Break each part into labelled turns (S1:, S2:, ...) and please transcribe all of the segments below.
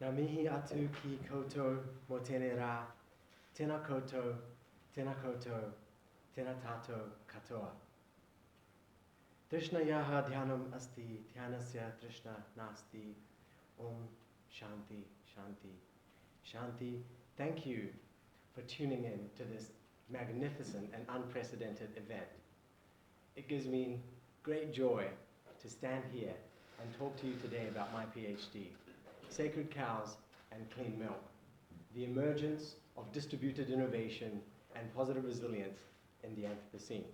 S1: Namihi atu ki koto motene ra, tena koto, tena koto, tena tato katoa. Trishna yaha dhyanam asti, dhyanasya trishna nasti. Om Shanti, Shanti, Shanti. Thank you for tuning in to this magnificent and unprecedented event. It gives me great joy to stand here and talk to you today about my PhD, Sacred Cows and Clean Milk, the emergence of distributed innovation and positive resilience in the Anthropocene.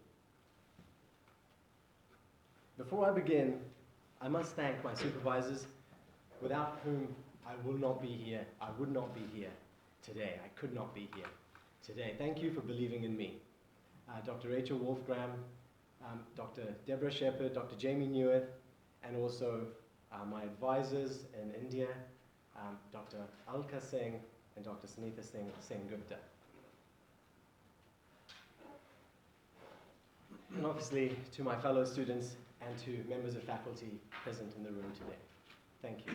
S1: Before I begin, I must thank my supervisors, without whom I would not be here today. I could not be here today. Thank you for believing in me. Dr. Rachel Wolfgram, Dr. Deborah Shepherd, Dr. Jamie Newith, and also my advisors in India, Dr. Alka Singh and Dr. Sunitha Singh Gupta. And obviously to my fellow students and to members of faculty present in the room today. Thank you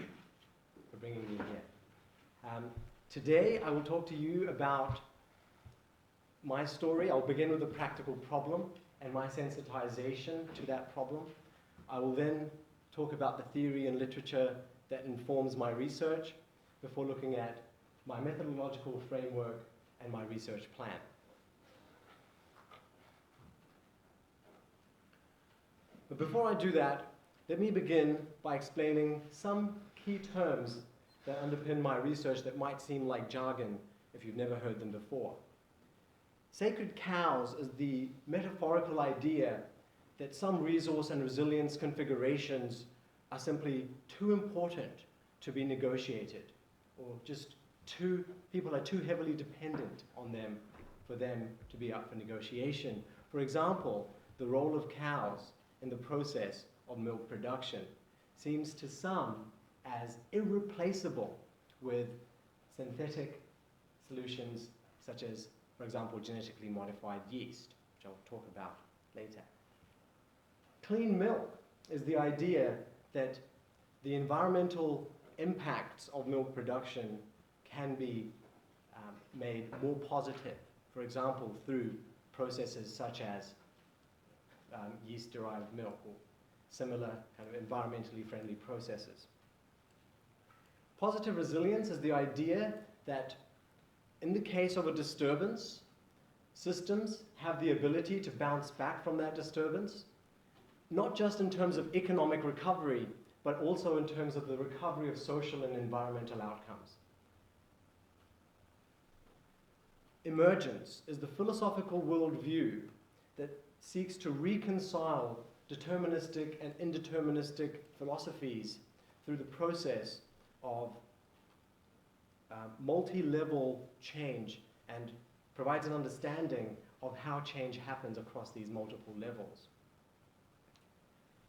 S1: for bringing me here. Today I will talk to you about my story. I'll begin with a practical problem and my sensitization to that problem. I will then talk about the theory and literature that informs my research before looking at my methodological framework and my research plan. But before I do that, let me begin by explaining some key terms that underpin my research that might seem like jargon if you've never heard them before. Sacred cows is the metaphorical idea that some resource and resilience configurations are simply too important to be negotiated, or just people are too heavily dependent on them for them to be up for negotiation. For example, the role of cows in the process of milk production seems to some as irreplaceable with synthetic solutions such as, for example, genetically modified yeast, which I'll talk about later. Clean milk is the idea that the environmental impacts of milk production can be made more positive, for example, through processes such as yeast-derived milk or similar kind of environmentally friendly processes. Positive resilience is the idea that in the case of a disturbance, systems have the ability to bounce back from that disturbance, not just in terms of economic recovery, but also in terms of the recovery of social and environmental outcomes. Emergence is the philosophical worldview that seeks to reconcile deterministic and indeterministic philosophies through the process of multi-level change and provides an understanding of how change happens across these multiple levels.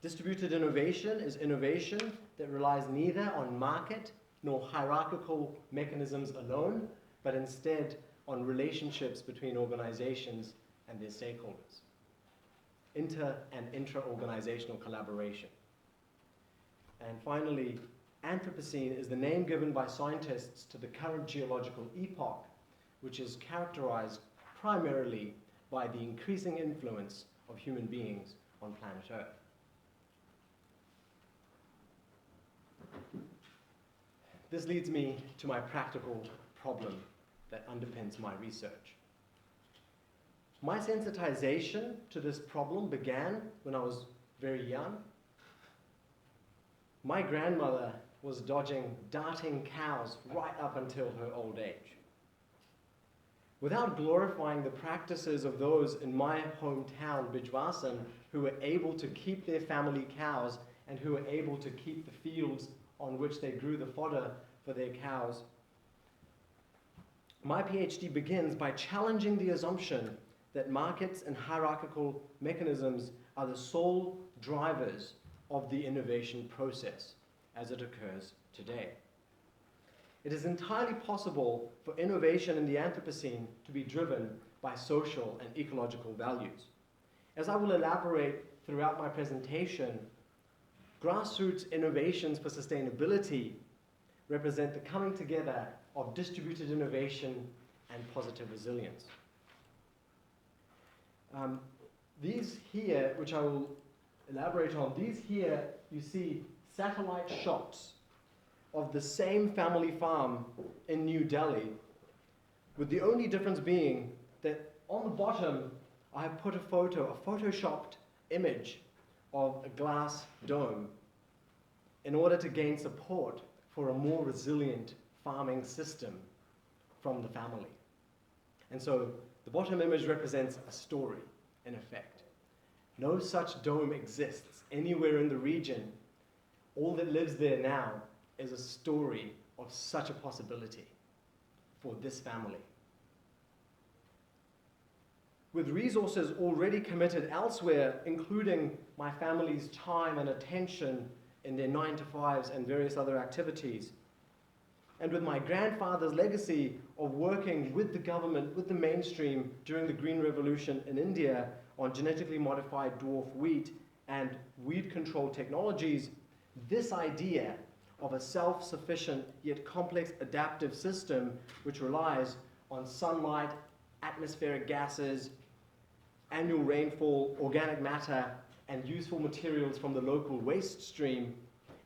S1: Distributed innovation is innovation that relies neither on market nor hierarchical mechanisms alone, but instead on relationships between organizations and their stakeholders. Inter- and intra-organizational collaboration. And finally, Anthropocene is the name given by scientists to the current geological epoch, which is characterized primarily by the increasing influence of human beings on planet Earth. This leads me to my practical problem that underpins my research. My sensitization to this problem began when I was very young. My grandmother was darting cows right up until her old age. Without glorifying the practices of those in my hometown, Bijwasan, who were able to keep their family cows and who were able to keep the fields on which they grew the fodder for their cows, my PhD begins by challenging the assumption that markets and hierarchical mechanisms are the sole drivers of the innovation process as it occurs today. It is entirely possible for innovation in the Anthropocene to be driven by social and ecological values. As I will elaborate throughout my presentation, grassroots innovations for sustainability represent the coming together of distributed innovation and positive resilience. These here, which I will elaborate on, these here you see satellite shots of the same family farm in New Delhi, with the only difference being that on the bottom I have put a photoshopped image of a glass dome in order to gain support for a more resilient farming system from the family. And so the bottom image represents a story, in effect. No such dome exists anywhere in the region. All that lives there now is a story of such a possibility for this family. With resources already committed elsewhere, including my family's time and attention in their 9-to-5s and various other activities, and with my grandfather's legacy of working with the government, with the mainstream during the Green Revolution in India on genetically modified dwarf wheat and weed control technologies, this idea of a self-sufficient yet complex adaptive system which relies on sunlight, atmospheric gases, annual rainfall, organic matter, and useful materials from the local waste stream,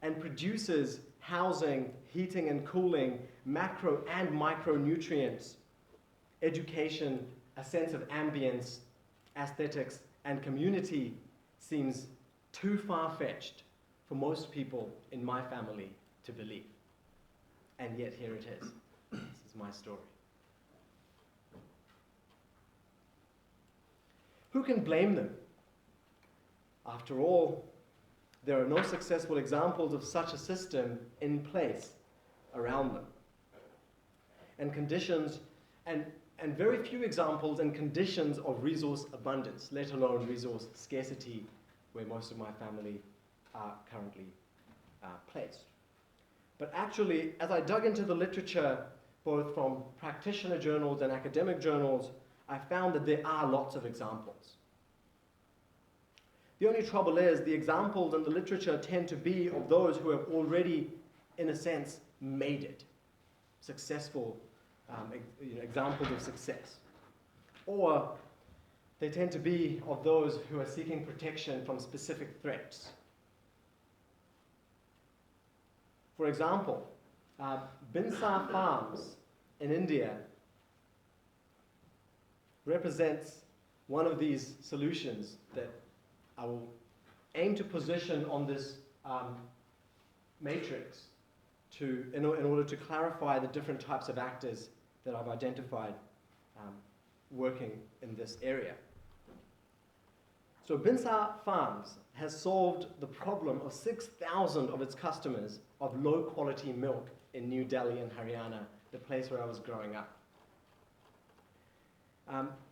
S1: and produces housing, heating and cooling, macro and micronutrients, education, a sense of ambience, aesthetics, and community seems too far-fetched for most people in my family to believe. And yet here it is. This is my story. Who can blame them? After all, there are no successful examples of such a system in place around them. And conditions, and very few examples and conditions of resource abundance, let alone resource scarcity, where most of my family are currently placed. But actually, as I dug into the literature, both from practitioner journals and academic journals, I found that there are lots of examples. The only trouble is the examples in the literature tend to be of those who have already, in a sense, made it. Successful examples of success. Or they tend to be of those who are seeking protection from specific threats. For example, Binsar Farms in India represents one of these solutions that I will aim to position on this matrix in order to clarify the different types of actors that I've identified working in this area. So Binsar Farms has solved the problem of 6,000 of its customers of low-quality milk in New Delhi and Haryana, the place where I was growing up.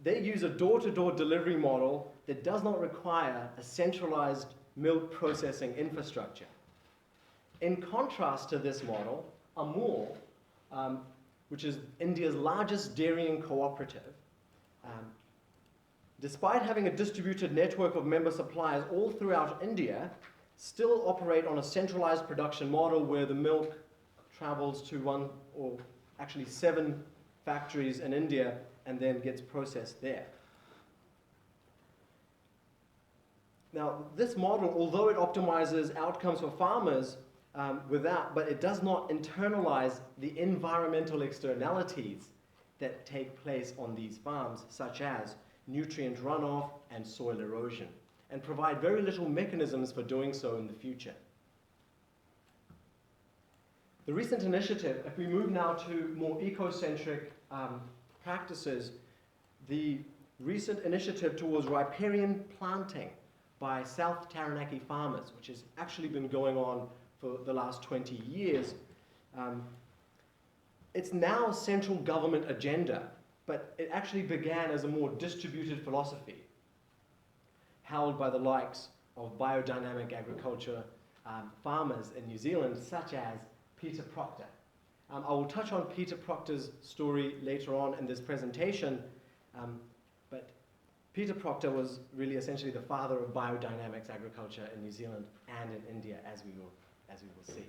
S1: They use a door-to-door delivery model that does not require a centralized milk processing infrastructure. In contrast to this model, Amul, which is India's largest dairying cooperative, despite having a distributed network of member suppliers all throughout India, still operate on a centralized production model where the milk travels to one or actually 7 factories in India and then gets processed there. Now, this model, although it optimizes outcomes for farmers, but it does not internalize the environmental externalities that take place on these farms, such as nutrient runoff and soil erosion, and provide very little mechanisms for doing so in the future. The recent initiative, if we move now to more eco-centric practices, the recent initiative towards riparian planting by South Taranaki farmers, which has actually been going on for the last 20 years, it's now a central government agenda, but it actually began as a more distributed philosophy held by the likes of biodynamic agriculture farmers in New Zealand, such as Peter Proctor. I will touch on Peter Proctor's story later on in this presentation, but Peter Proctor was really essentially the father of biodynamics agriculture in New Zealand and in India, as we will see.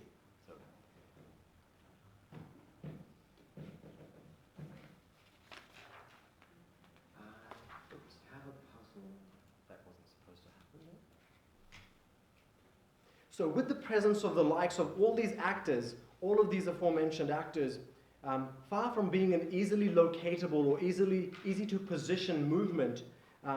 S1: So, So with the presence of the likes of all these actors, all of these aforementioned actors, far from being an easily locatable or easy to position movement,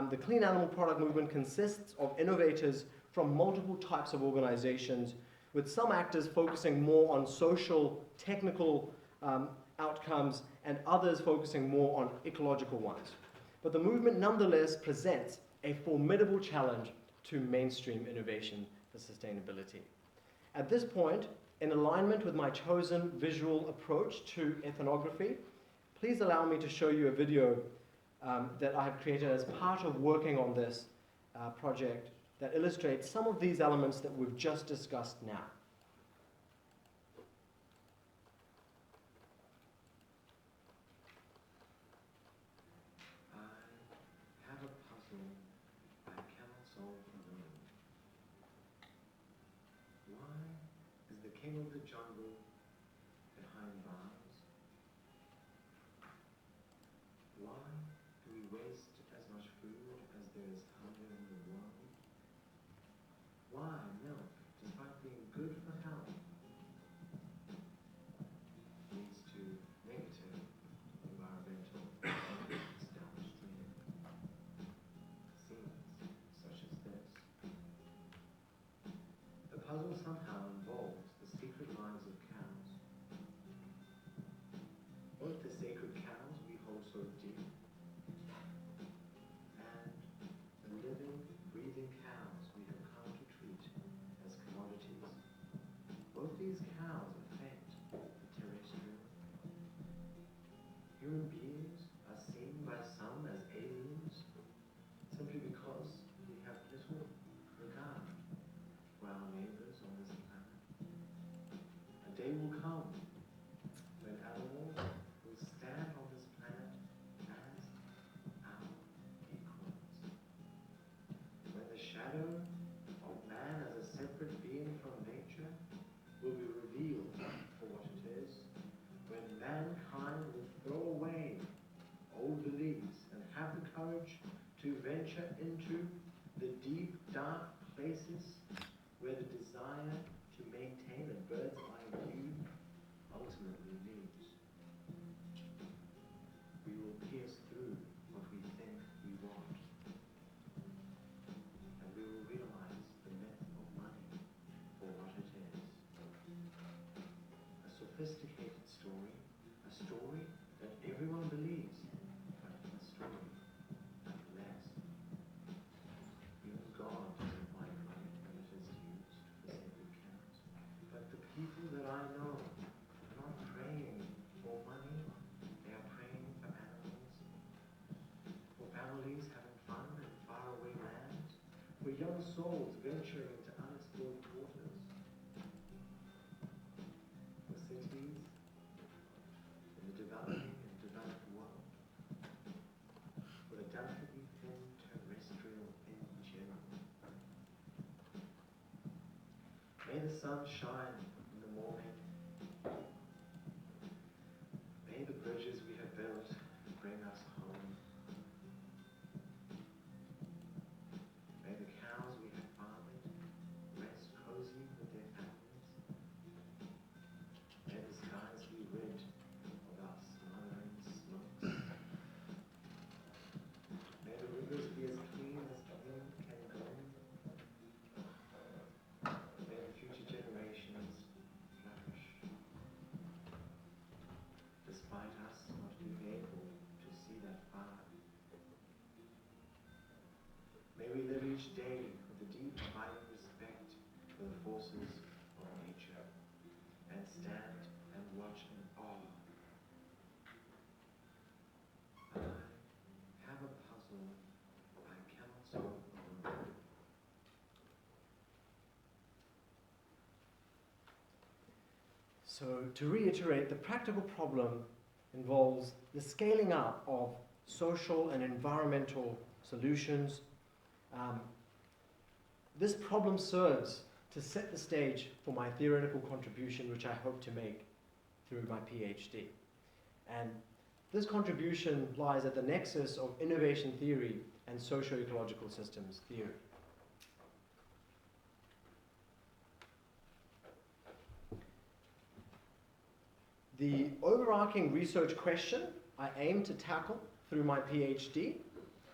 S1: the clean animal product movement consists of innovators from multiple types of organizations, with some actors focusing more on social, technical outcomes, and others focusing more on ecological ones. But the movement nonetheless presents a formidable challenge to mainstream innovation for sustainability. At this point, in alignment with my chosen visual approach to ethnography, please allow me to show you a video that I have created as part of working on this project that illustrates some of these elements that we've just discussed now.
S2: I have a puzzle I cannot solve alone. Why is the king of the jungle behind bars? Why do we waste as much food as there is hunger in the world? Why milk, despite being good for health, leads to negative environmental effects downstream? Scenes such as this. The puzzle somehow involves the secret lives of cows. Both the sacred cows we hold so dear, and the living, breathing cows we have come to treat as commodities. Both these cows are faint and terrestrial. Human beings are seen by some as aliens simply because we have little regard for our neighbors on this planet. A day will come when animals will stand on this planet as our equals. When the shadow of man as a separate being from nature will be revealed for what it is, when mankind will throw away old beliefs and have the courage to venture into the deep, dark places where the desire to maintain a bird's eye view ultimately leads. We will pierce through what we think we want, and we will realize the myth of money for what it is. A sophisticated story, a story that everyone believes, but a story nonetheless. Even God doesn't like money when it is used for sacred counts. But the people that I know are not praying for money, they are praying for animals, for families having fun in faraway lands, for young souls venturing into unexplored waters, for cities in the developing and developed world, for the delicately thin terrestrial in general. May the sun shine in the morning. May the bridges we have built bring us home. May the cows we have fathered rest cozy with their families. May the skies be rid of our smothering smokes. May the rivers be as clean can go. May the future generations flourish, despite us not being able to see that far. May we live each day with a deep, abiding respect for the forces of nature, and stand and watch in awe. I have a puzzle I cannot solve alone.
S1: So to reiterate, the practical problem involves the scaling up of social and environmental solutions. This problem serves to set the stage for my theoretical contribution, which I hope to make through my PhD. And this contribution lies at the nexus of innovation theory and socio-ecological systems theory. The overarching research question I aim to tackle through my PhD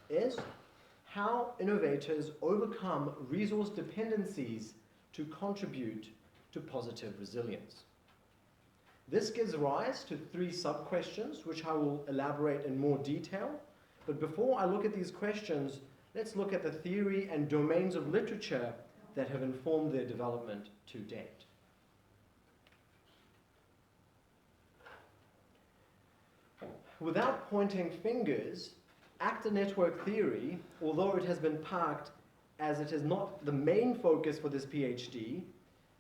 S1: is how innovators overcome resource dependencies to contribute to positive resilience. This gives rise to 3 sub-questions, which I will elaborate in more detail. But before I look at these questions, let's look at the theory and domains of literature that have informed their development to date. Without pointing fingers, actor network theory, although it has been parked as it is not the main focus for this PhD,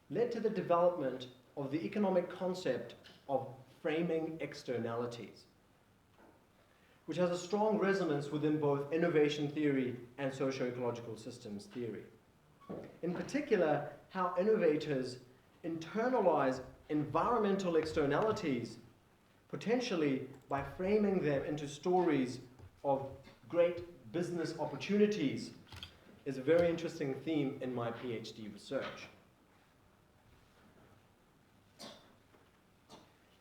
S1: led to the development of the economic concept of framing externalities, which has a strong resonance within both innovation theory and socio-ecological systems theory. In particular, how innovators internalize environmental externalities, potentially by framing them into stories of great business opportunities, is a very interesting theme in my PhD research.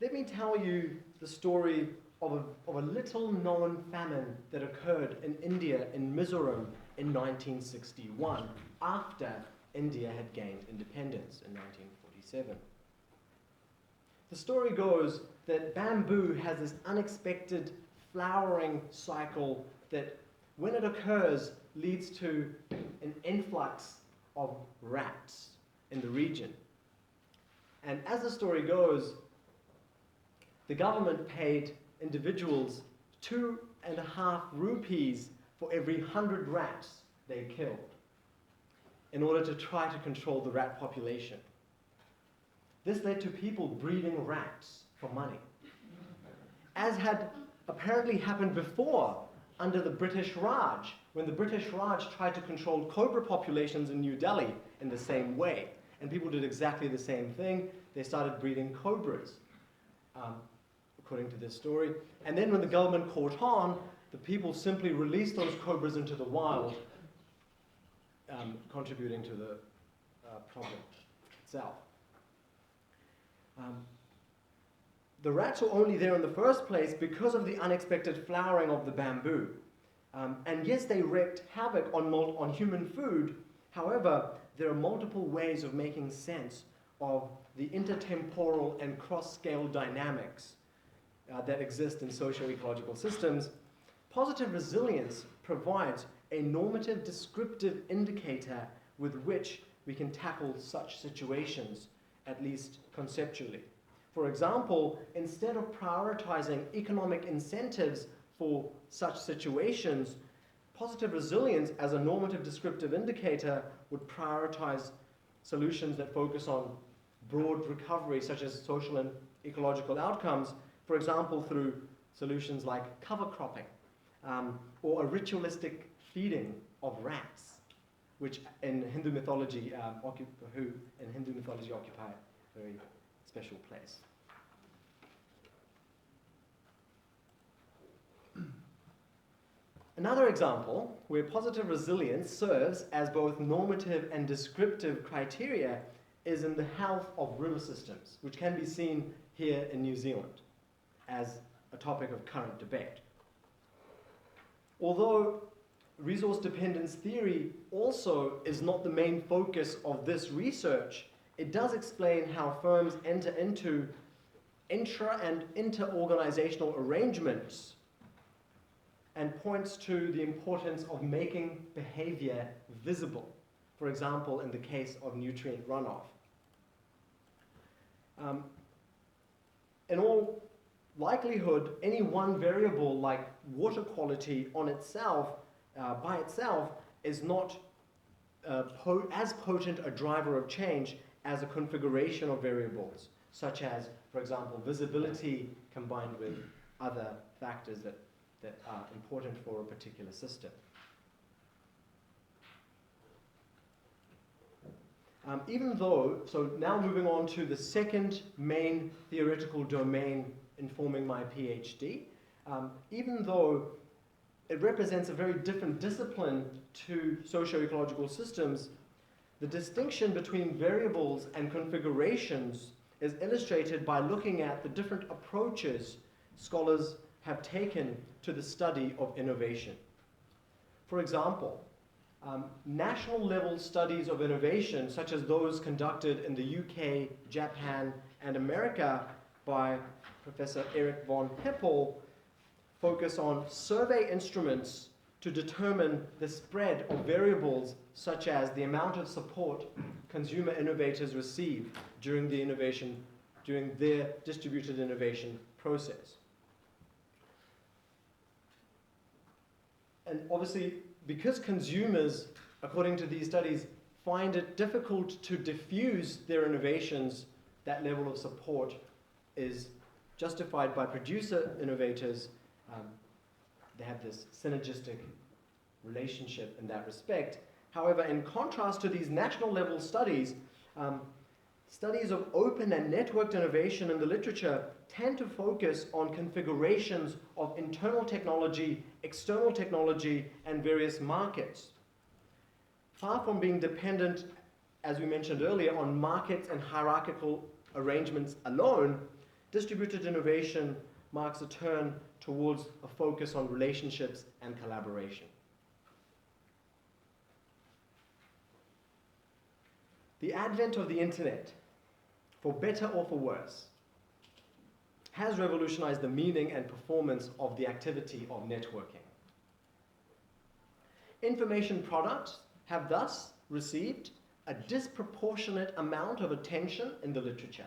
S1: Let me tell you the story of a little-known famine that occurred in India, in Mizoram, in 1961, after India had gained independence in 1947. The story goes that bamboo has this unexpected flowering cycle that, when it occurs, leads to an influx of rats in the region. And as the story goes, the government paid individuals 2.5 rupees for every 100 rats they killed in order to try to control the rat population. This led to people breeding rats for money, as had apparently happened before under the British Raj, when the British Raj tried to control cobra populations in New Delhi in the same way. And people did exactly the same thing. They started breeding cobras, according to this story. And then when the government caught on, the people simply released those cobras into the wild, contributing to the problem itself. The rats were only there in the first place because of the unexpected flowering of the bamboo. And yes, they wreaked havoc on human food. However, there are multiple ways of making sense of the intertemporal and cross-scale dynamics that exist in socio-ecological systems. Positive resilience provides a normative descriptive indicator with which we can tackle such situations, at least conceptually. For example, instead of prioritizing economic incentives for such situations, positive resilience as a normative descriptive indicator would prioritize solutions that focus on broad recovery, such as social and ecological outcomes, for example, through solutions like cover cropping, or a ritualistic feeding of rats, which in Hindu mythology occupy a very special place. Another example where positive resilience serves as both normative and descriptive criteria is in the health of river systems, which can be seen here in New Zealand as a topic of current debate. Although resource dependence theory also is not the main focus of this research, it does explain how firms enter into intra- and inter-organizational arrangements and points to the importance of making behavior visible, for example, in the case of nutrient runoff. In all likelihood, any one variable like water quality on itself, by itself, is not as potent a driver of change as a configuration of variables, such as, for example, visibility combined with other factors that are important for a particular system. So now moving on to the second main theoretical domain informing my PhD, even though it represents a very different discipline to socio-ecological systems, the distinction between variables and configurations is illustrated by looking at the different approaches scholars have taken to the study of innovation. For example, national level studies of innovation, such as those conducted in the UK, Japan, and America by Professor Eric von Hippel, focus on survey instruments to determine the spread of variables such as the amount of support consumer innovators receive during their distributed innovation process. And obviously, because consumers, according to these studies, find it difficult to diffuse their innovations, that level of support is justified by producer innovators. They have this synergistic relationship in that respect. However, in contrast to these national level studies, studies of open and networked innovation in the literature tend to focus on configurations of internal technology, external technology, and various markets. Far from being dependent, as we mentioned earlier, on markets and hierarchical arrangements alone, distributed innovation marks a turn towards a focus on relationships and collaboration. The advent of the internet, for better or for worse, has revolutionized the meaning and performance of the activity of networking. Information products have thus received a disproportionate amount of attention in the literature.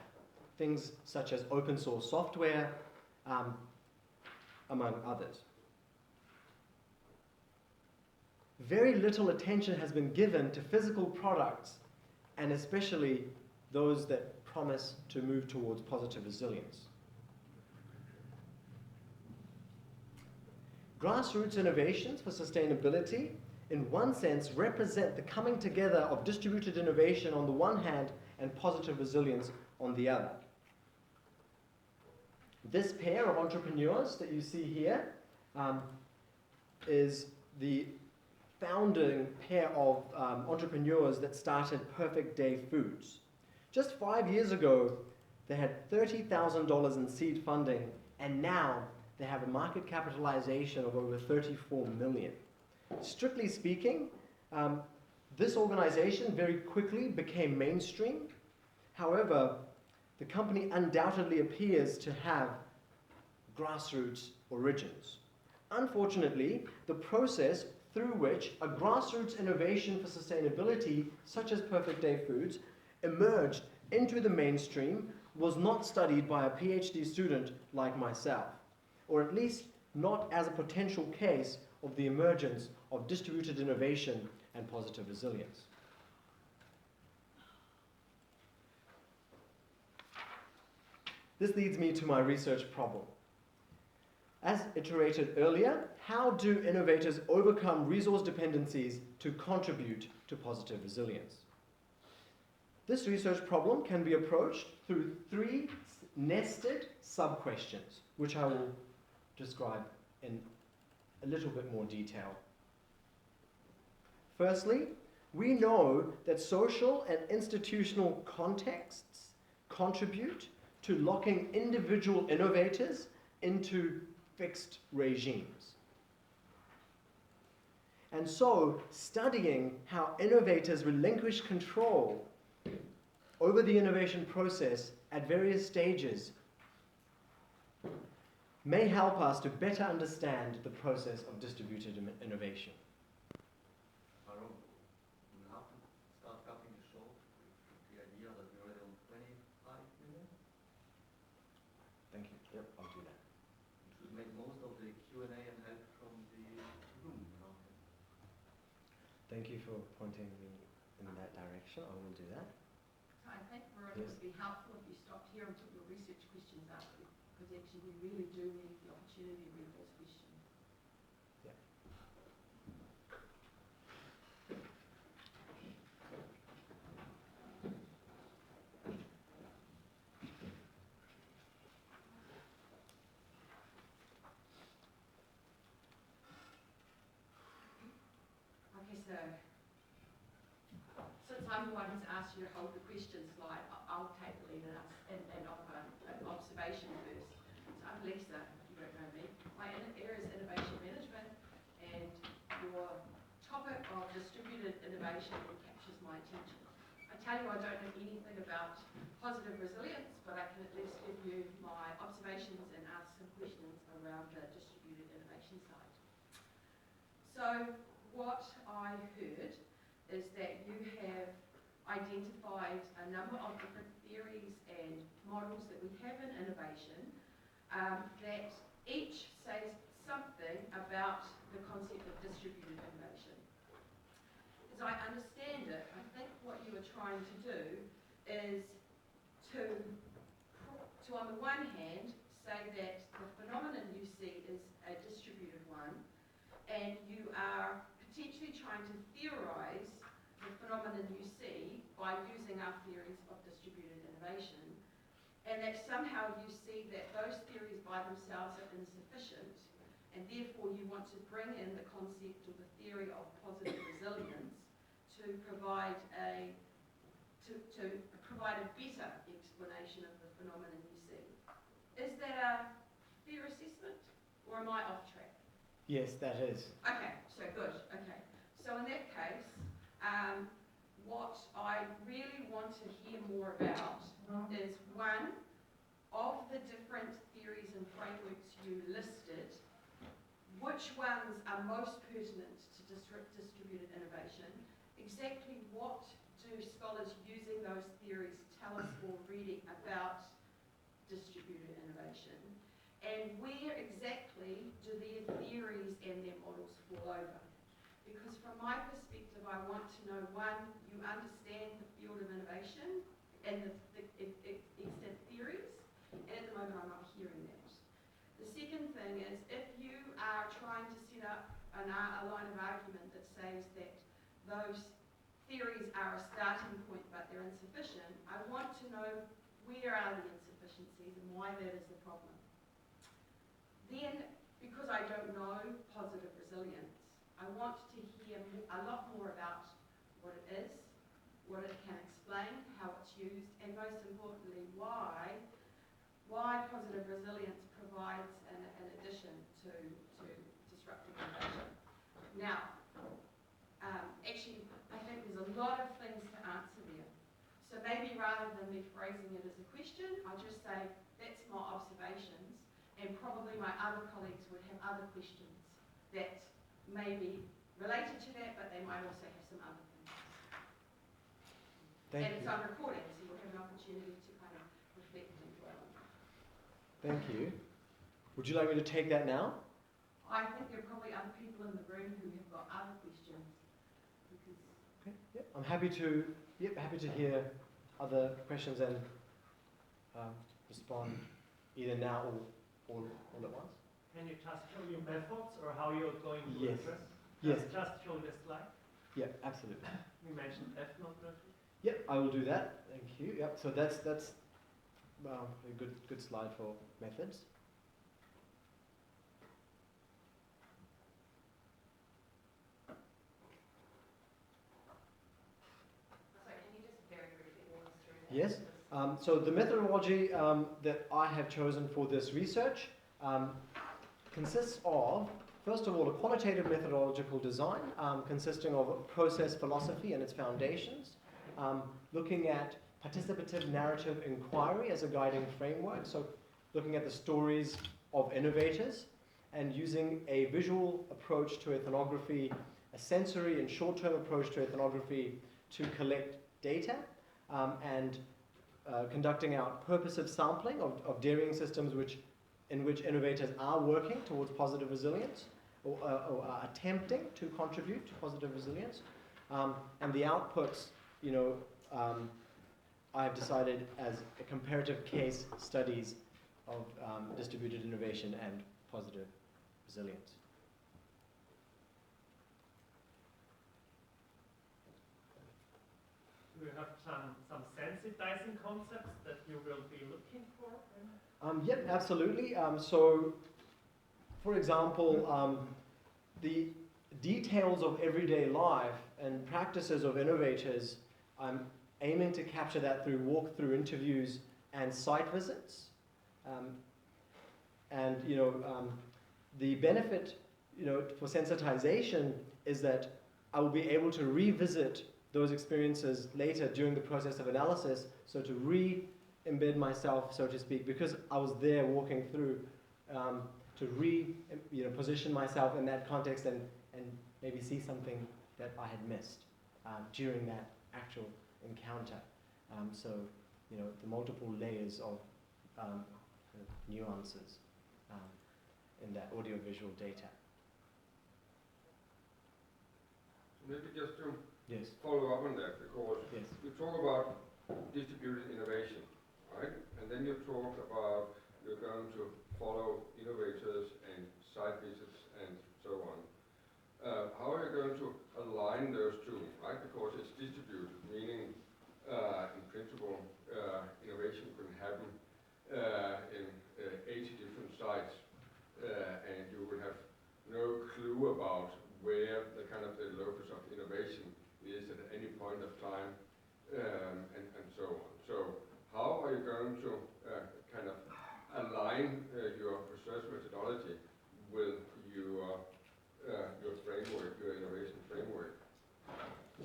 S1: Things such as open source software, among others. Very little attention has been given to physical products, and especially those that promise to move towards positive resilience. Grassroots innovations for sustainability, in one sense, represent the coming together of distributed innovation on the one hand and positive resilience on the other. This pair of entrepreneurs that you see here is the founding pair of entrepreneurs that started Perfect Day Foods. Just 5 years ago, they had $30,000 in seed funding, and now they have a market capitalization of over $34 million. Strictly speaking, this organization very quickly became mainstream. However, the company undoubtedly appears to have grassroots origins. Unfortunately, the process through which a grassroots innovation for sustainability, such as Perfect Day Foods, emerged into the mainstream was not studied by a PhD student like myself, or at least not as a potential case of the emergence of distributed innovation and positive resilience. This leads me to my research problem. As iterated earlier, how do innovators overcome resource dependencies to contribute to positive resilience? This research problem can be approached through 3 nested sub-questions, which I will describe in a little bit more detail. Firstly, we know that social and institutional contexts contribute to locking individual innovators into fixed regimes. And so, studying how innovators relinquish control over the innovation process at various stages may help us to better understand the process of distributed innovation.
S3: Varun, we have to start cutting it short with the idea that we're already on 25 minutes.
S1: Thank you. Yep, I'll do that.
S3: We should make most of the Q&A and help from the room.
S1: Thank you for pointing me in that direction. I will do that.
S4: I think, Varun, it would be helpful if you stopped here and took your research questions up, because actually we really do need the opportunity to read those questions.
S1: Yeah.
S4: Okay, so since I'm the one who's asked you to hold the question slide, I'll take the lead and ask and offer an observation first. So I'm Lisa, you don't know me. My area is innovation management, and your topic of distributed innovation captures my attention. I tell you I don't know anything about positive resilience, but I can at least give you my observations and ask some questions around the distributed innovation side. So what I heard is that you have identified a number of different theories and models that we have in innovation that each says something about the concept of distributed innovation. As I understand it, I think what you are trying to do is to on the one hand, say that the phenomenon you see is a distributed one, and you are potentially trying to theorize the phenomenon you see by using our theories of distributed innovation, and that somehow you see that those theories by themselves are insufficient, and therefore you want to bring in the concept or the theory of positive resilience to provide a better explanation of the phenomenon you see. Is that a fair assessment, or am I off track?
S1: Yes, that is.
S4: Okay, so good. Okay, so in that case, what I really want to hear more about is one of the different theories and frameworks you listed. Which ones are most pertinent to distributed innovation? Exactly what do scholars using those theories tell us already about distributed innovation? And where exactly do their theories and their models fall over? Because from my perspective, I want to know, one, you understand the field of innovation and the extant theories, and at the moment I'm not hearing that. The second thing is, if you are trying to set up a line of argument that says that those theories are a starting point but they're insufficient, I want to know where are the insufficiencies and why that is the problem. Then, because I don't know positive resilience, I want to hear a lot more about what it is, what it can explain, how it's used, and most importantly, why positive resilience provides an addition to disruptive innovation. Now, actually, I think there's a lot of things to answer there. So maybe rather than me phrasing it as a question, I'll just say that's my observations, and probably my other colleagues would have other questions that may be related to that, but they might also have some other things.
S1: Thank
S4: and
S1: you.
S4: It's on recording, so you'll have an opportunity to kind of reflect and dwell on that.
S1: Thank you. Would you like me to take that now?
S4: I think there are probably other people in the room who have got other questions.
S1: Okay. Yep. I'm happy to hear other questions and respond either now or all at once.
S5: Can you just show your methods or how you're going to
S1: Yes.
S5: address?
S1: Yes.
S5: Just show the slide.
S1: Yeah, absolutely.
S5: You mentioned F-note method.
S1: Yep, I will do that. Thank you. Yep. So that's a good slide for methods.
S4: So can you just very briefly walk us through that?
S1: Yes. So the methodology that I have chosen for this research consists of, first of all, a qualitative methodological design consisting of process philosophy and its foundations, looking at participative narrative inquiry as a guiding framework, so looking at the stories of innovators and using a visual approach to ethnography, a sensory and short-term approach to ethnography to collect data, and conducting out purposive sampling of dairying systems in which innovators are working towards positive resilience or are attempting to contribute to positive resilience. And the outputs, I have decided as a comparative case studies of distributed innovation and positive resilience.
S5: Do you have some sensitizing concepts that you will be looking for?
S1: Yep, absolutely. So, for example, the details of everyday life and practices of innovators, I'm aiming to capture that through walkthrough interviews and site visits. And the benefit for sensitization is that I will be able to revisit those experiences later during the process of analysis, so to re-embed myself, so to speak, because I was there walking through, to position myself in that context and maybe see something that I had missed during that actual encounter. So, the multiple layers of nuances in that audiovisual data.
S6: Maybe just to
S1: Yes.
S6: follow up on that, because
S1: Yes.
S6: you talk about distributed innovation, right? And then you talk about you're going to follow innovators and site visits and so on. How are you going to align those two, right? Because it's distributed, meaning in principle innovation can happen in 80 different sites, and you will have no clue about where the kind of the locus of innovation is at any point of time, and so on. So how are you going to kind of align your research methodology with your framework, your innovation framework?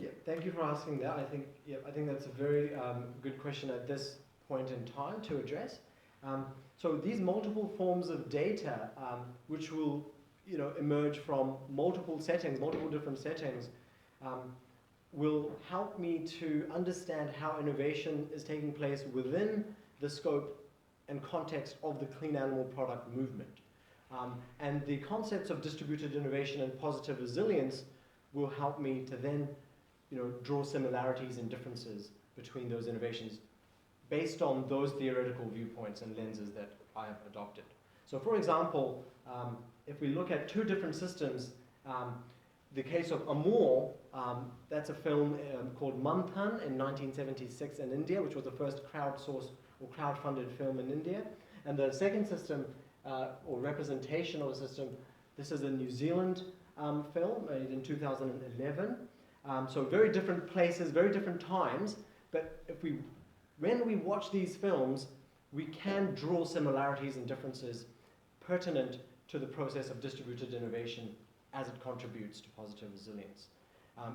S1: Yeah, thank you for asking that. I think that's a very good question at this point in time to address. So these multiple forms of data, which will emerge from multiple different settings, will help me to understand how innovation is taking place within the scope and context of the clean animal product movement. And the concepts of distributed innovation and positive resilience will help me to then draw similarities and differences between those innovations based on those theoretical viewpoints and lenses that I have adopted. So for example, if we look at two different systems, the case of Amor, that's a film called Manthan in 1976 in India, which was the first crowdsourced or crowd-funded film in India. And the second system, or representation of a system, this is a New Zealand film made in 2011. So very different places, very different times, but when we watch these films, we can draw similarities and differences pertinent to the process of distributed innovation as it contributes to positive resilience.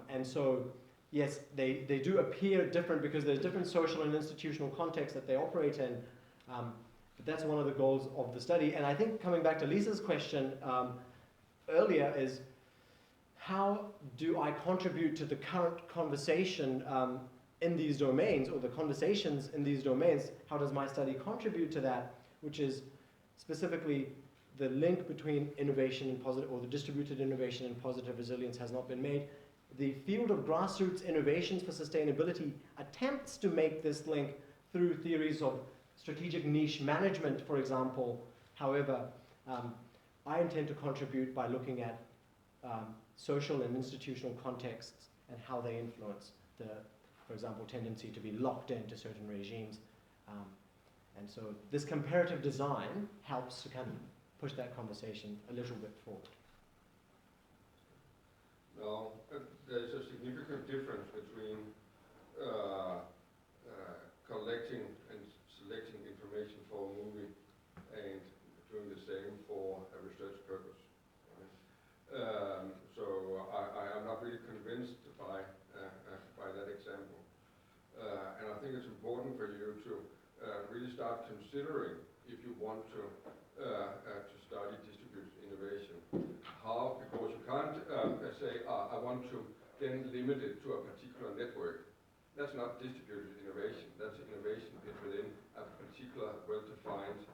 S1: And so, yes, they do appear different because there's different social and institutional contexts that they operate in, but that's one of the goals of the study. And I think coming back to Lisa's question earlier is, how do I contribute to the current conversation in these domains, or the conversations in these domains? How does my study contribute to that, which is specifically the link between innovation and positive, or the distributed innovation and positive resilience has not been made. The field of grassroots innovations for sustainability attempts to make this link through theories of strategic niche management, for example. However, I intend to contribute by looking at social and institutional contexts and how they influence the, for example, tendency to be locked into certain regimes. And so this comparative design helps to kind of push that conversation a little bit forward.
S6: Now, there's a significant difference between collecting and selecting information for a movie and doing the same for a research purpose. Right? So I am not really convinced by that example. And I think it's important for you to really start considering, if you want to study distributed innovation, how, because you can't say, I want to then limit it to a particular network. That's not distributed innovation. That's innovation within a particular well-defined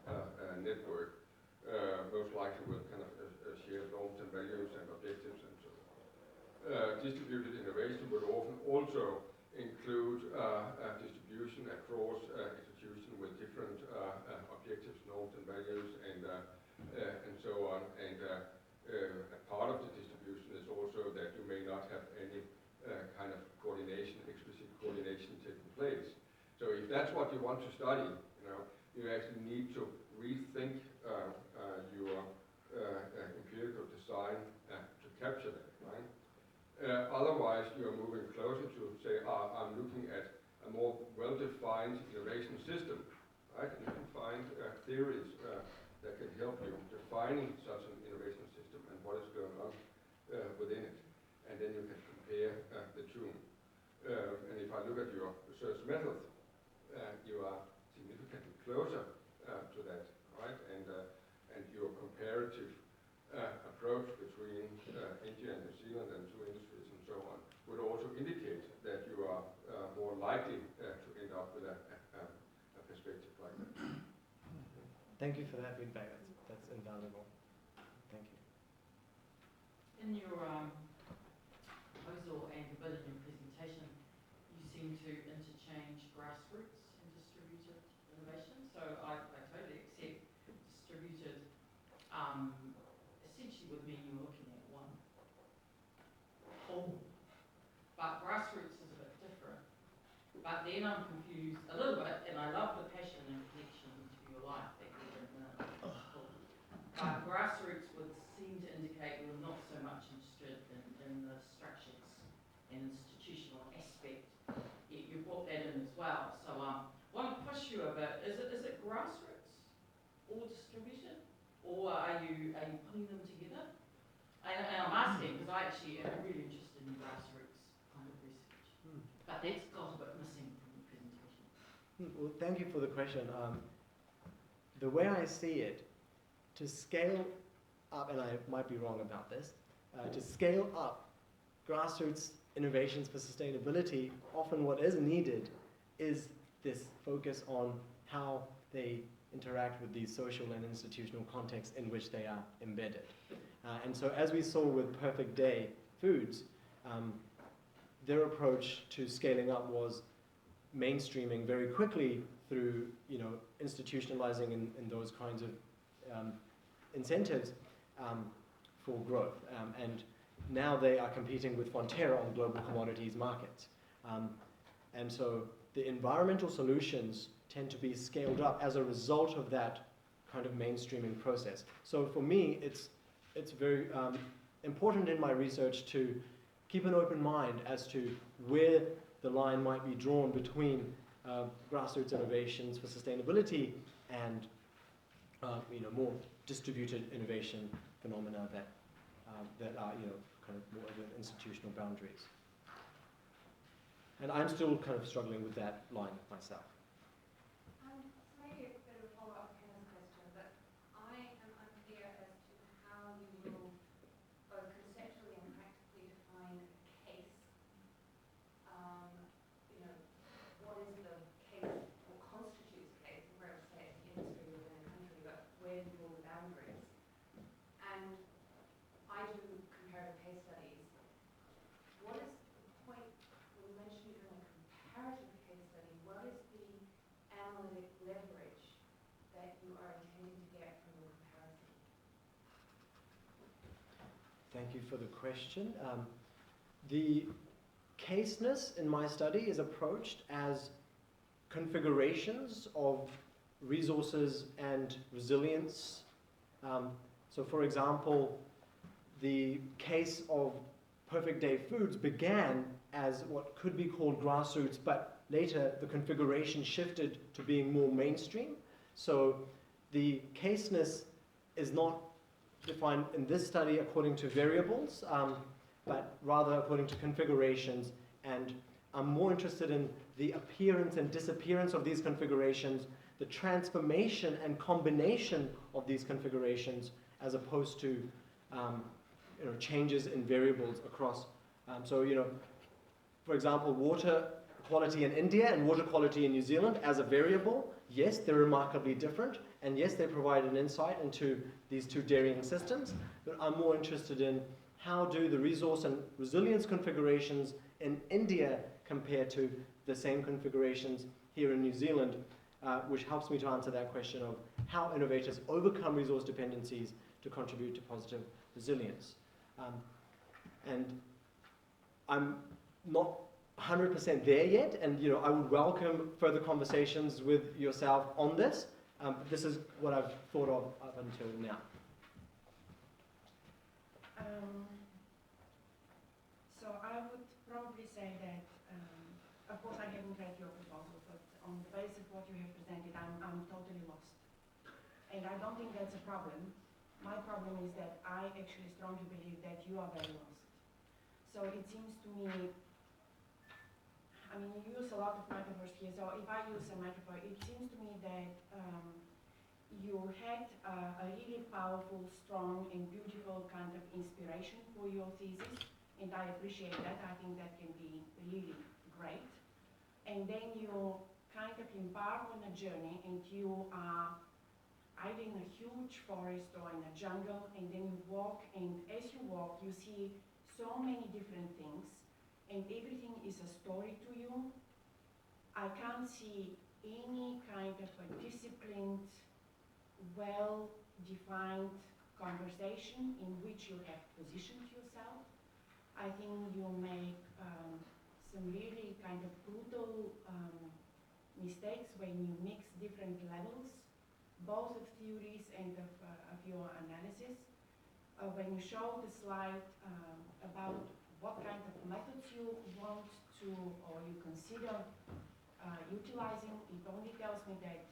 S6: network, most likely with kind of shared norms and values and objectives and so on. Distributed innovation would often also include distribution across institutions with different objectives, norms and values, and so on. And a part of the distribution is also that you may not have any kind of coordination, explicit coordination taking place. So if that's what you want to study, you actually need to rethink your empirical design to capture that, right? Otherwise, you're moving closer to say, I'm looking at a more well-defined innovation system, right? And you can find theories that can help you defining such an innovation system and what is going on within it. And then you can compare the two. And if I look at your research method, you are significantly closer to that, right? And your comparative approach between India and New Zealand and two industries and so on would also indicate that you are more likely to end up with a perspective like that.
S1: Thank you for that feedback. That's invaluable. Thank you.
S7: In your proposal and a bit in your presentation, you seem to interchange grassroots and distributed innovation. So I totally accept distributed. Essentially would mean you're looking at one whole, but grassroots is a bit different. But then I'm confused a little bit, and I love the passion and connection to your life that you bring in. But grassroots would seem to indicate you're not so much interested in the structures and institutional aspect. Yet you brought that in as well. So I want to push you a bit. Is it grassroots or distributed? Or are you putting them together? And I'm asking because I actually am really interested in grassroots kind of research. But that's got a bit missing from the presentation.
S1: Well, thank you for the question. The way I see it, to scale up, and I might be wrong about this, to scale up grassroots innovations for sustainability, often what is needed is this focus on how they interact with the social and institutional context in which they are embedded. And so as we saw with Perfect Day Foods, their approach to scaling up was mainstreaming very quickly through institutionalizing in those kinds of incentives for growth. And now they are competing with Fonterra on global commodities markets. And so the environmental solutions tend to be scaled up as a result of that kind of mainstreaming process. So for me, it's very important in my research to keep an open mind as to where the line might be drawn between grassroots innovations for sustainability and more distributed innovation phenomena that are kind of more within institutional boundaries. And I'm still kind of struggling with that line myself.
S8: Maybe a bit of a follow-up to Ken's question, but I am unclear as to how you will both conceptually and practically define a case. What is the case, or constitutes a case, and where say it's an industry within a country, but where do you draw the boundaries? And I do comparative case studies. What is the point when you mention you're doing a comparative case study? What is the analytic leverage that you are intending to get from your comparison?
S1: Thank you for the question. The caseness in my study is approached as configurations of resources and resilience. So for example, the case of Perfect Day Foods began as what could be called grassroots, but later the configuration shifted to being more mainstream. So the caseness is not defined in this study according to variables, but rather according to configurations. And I'm more interested in the appearance and disappearance of these configurations, the transformation and combination of these configurations, as opposed to changes in variables across. For example, water quality in India and water quality in New Zealand as a variable, yes, they're remarkably different, and yes, they provide an insight into these two varying systems, but I'm more interested in how do the resource and resilience configurations in India compare to the same configurations here in New Zealand, which helps me to answer that question of how innovators overcome resource dependencies to contribute to positive resilience. And I'm not 100% there yet, and I would welcome further conversations with yourself on this. This is what I've thought of up until now.
S9: So I would probably say that, of course I haven't read your proposal, but on the basis of what you have presented, I'm totally lost. And I don't think that's a problem. My problem is that I actually strongly believe that you are very lost. So it seems to me, I mean, you use a lot of metaphors here, so if I use a metaphor, it seems to me that you had a really powerful, strong, and beautiful kind of inspiration for your thesis, and I appreciate that. I think that can be really great. And then you kind of embark on a journey, and you are either in a huge forest or in a jungle, and then you walk, and as you walk, you see so many different things, and everything is a story to you. I can't see any kind of a disciplined, well-defined conversation in which you have positioned yourself. I think you make some really kind of brutal mistakes when you mix different levels, both of theories and of your analysis. When you show the slide about what kind of methods you want to or you consider utilizing, it only tells me that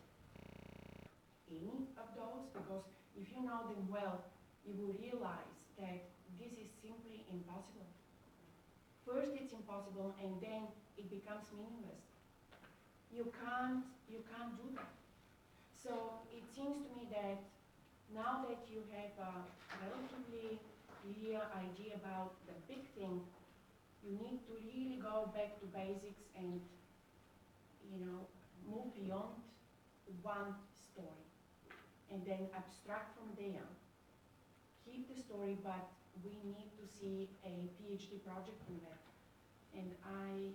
S9: any of those, because if you know them well, you will realize that this is simply impossible. First it's impossible, and then it becomes meaningless. You can't do that. So it seems to me that now that you have a relatively clear idea about the big thing, you need to really go back to basics and, you know, move beyond one story and then abstract from there. Keep the story, but we need to see a PhD project on that. And I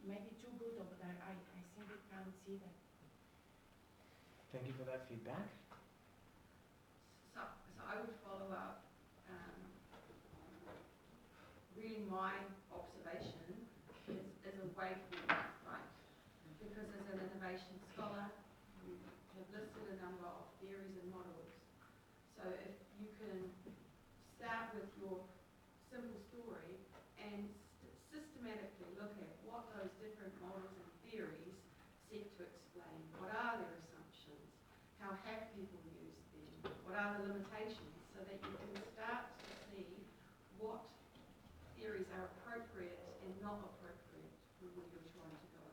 S9: may be too good, but I simply can't see that.
S1: Thank you for that feedback.
S4: So I would follow up, really my observation is a way forward, right? Because as an innovation scholar, you have listed a number of theories and models. So if you can start with your simple story and systematically look at what those different models and theories seek to explain, what are their assumptions, how have people used them, what are the limitations, so that you can start to see what theories are appropriate and not appropriate for where you're trying to go.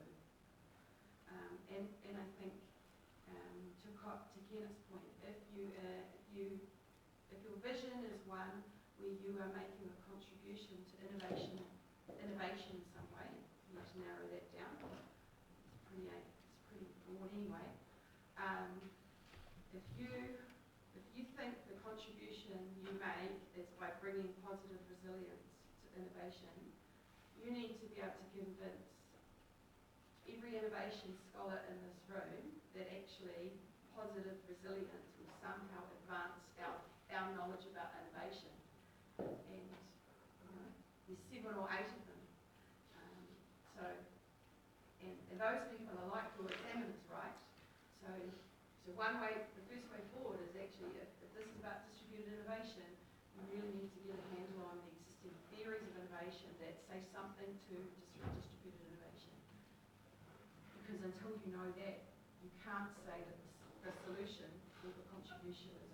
S4: And I think to Kenneth's point, if your vision is one where you are making a contribution to innovation in some way, you need to narrow that down. It's pretty broad anyway. If you think the contribution you make is by bringing positive resilience to innovation, you need to be able to convince every innovation scholar in this room that actually positive resilience will somehow advance our knowledge about innovation. And there's 7 or 8 of them. And those people are like your examiners, right? So one way, the first way forward is actually, if this is about distributed innovation, you really need to get a handle on the existing theories of innovation that say something to distributed innovation. Because until you know that, you can't say that the solution or the contribution is